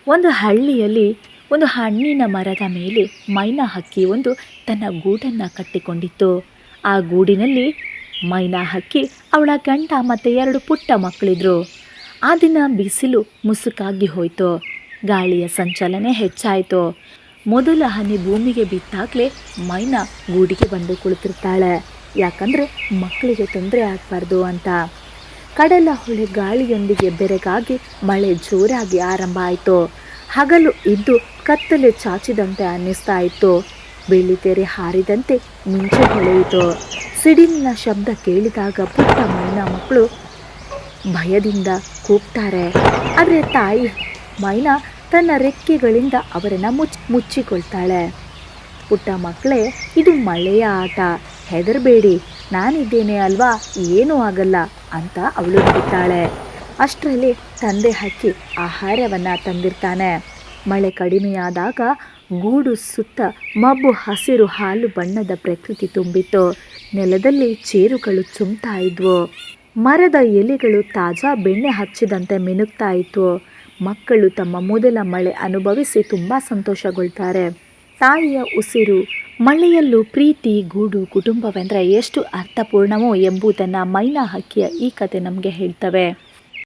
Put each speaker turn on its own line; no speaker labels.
ಒಂದು ಹಳ್ಳಿಯಲ್ಲಿ ಒಂದು ಹಣ್ಣಿನ ಮರದ ಮೇಲೆ ಮೈನಾ ಹಕ್ಕಿ ಒಂದು ತನ್ನ ಗೂಡನ್ನು ಕಟ್ಟಿಕೊಂಡಿತ್ತು. ಆ ಗೂಡಿನಲ್ಲಿ ಮೈನಾ ಹಕ್ಕಿ, ಅವಳ ಗಂಡ ಮತ್ತು 2 ಪುಟ್ಟ ಮಕ್ಕಳಿದ್ರು. ಆ ದಿನ ಬಿಸಿಲು ಮುಸುಕಾಗಿ ಹೋಯಿತು. ಗಾಳಿಯ ಸಂಚಲನೆ ಹೆಚ್ಚಾಯಿತು. ಮೊದಲ ಹನಿ ಭೂಮಿಗೆ ಬಿದ್ದಾಗಲೇ ಮೈನಾ ಗೂಡಿಗೆ ಬಂದು ಕುಳಿತಿರ್ತಾಳೆ. ಯಾಕಂದರೆ ಮಕ್ಕಳಿಗೆ ತೊಂದರೆ ಆಗಬಾರ್ದು ಅಂತ. ಕಡಲ ಹೊಳೆ ಗಾಳಿಯೊಂದಿಗೆ ಬೆರಗಾಗಿ ಮಳೆ ಜೋರಾಗಿ ಆರಂಭ ಆಯಿತು. ಹಗಲು ಇದ್ದು ಕತ್ತಲೆ ಚಾಚಿದಂತೆ ಅನ್ನಿಸ್ತಾ ಇತ್ತು. ಬೆಳ್ಳಿತೆರೆ ಹಾರಿದಂತೆ ಮಿಂಚು ಹೊಳೆಯಿತು. ಸಿಡಿಲಿನ ಶಬ್ದ ಕೇಳಿದಾಗ ಪುಟ್ಟ ಮೈನಾ ಮಕ್ಕಳು ಭಯದಿಂದ ಕೂಗ್ತಾರೆ. ಆದರೆ ತಾಯಿ ಮೈನಾ ತನ್ನ ರೆಕ್ಕೆಗಳಿಂದ ಅವರನ್ನು ಮುಚ್ಚಿಕೊಳ್ತಾಳೆ. ಪುಟ್ಟ ಮಕ್ಕಳೇ, ಇದು ಮಳೆಯ ಆಟ, ಹೆದರಬೇಡಿ, ನಾನಿದ್ದೇನೆ ಅಲ್ವಾ, ಏನೂ ಆಗಲ್ಲ ಅಂತ ಅವಳು ಬಿಡ್ತಾಳೆ. ಅಷ್ಟರಲ್ಲಿ ತಂದೆ ಹಕ್ಕಿ ಆಹಾರವನ್ನು ತಂದಿರ್ತಾನೆ. ಮಳೆ ಕಡಿಮೆಯಾದಾಗ ಗೂಡು ಸುತ್ತ ಮಬ್ಬು ಹಸಿರು ಹಾಲು ಬಣ್ಣದ ಪ್ರಕೃತಿ ತುಂಬಿತ್ತು. ನೆಲದಲ್ಲಿ ಚೇರುಗಳು ಚುಮ್ತಾ ಇದ್ವು. ಮರದ ಎಲೆಗಳು ತಾಜಾ ಬೆಣ್ಣೆ ಹಚ್ಚಿದಂತೆ ಮಿನುಗ್ತಾ ಇತ್ತು. ಮಕ್ಕಳು ತಮ್ಮ ಮೊದಲ ಮಳೆ ಅನುಭವಿಸಿ ತುಂಬ ಸಂತೋಷಗೊಳ್ತಾರೆ. ತಾಯಿಯ ಉಸಿರು, ಮಳೆಯಲ್ಲೂ ಪ್ರೀತಿ, ಗೂಡು, ಕುಟುಂಬವೆಂದರೆ ಎಷ್ಟು ಅರ್ಥಪೂರ್ಣವೋ ಎಂಬುದನ್ನು ಮೈನಾ ಹಕ್ಕಿಯ ಈ ಕತೆ ನಮಗೆ ಹೇಳ್ತವೆ.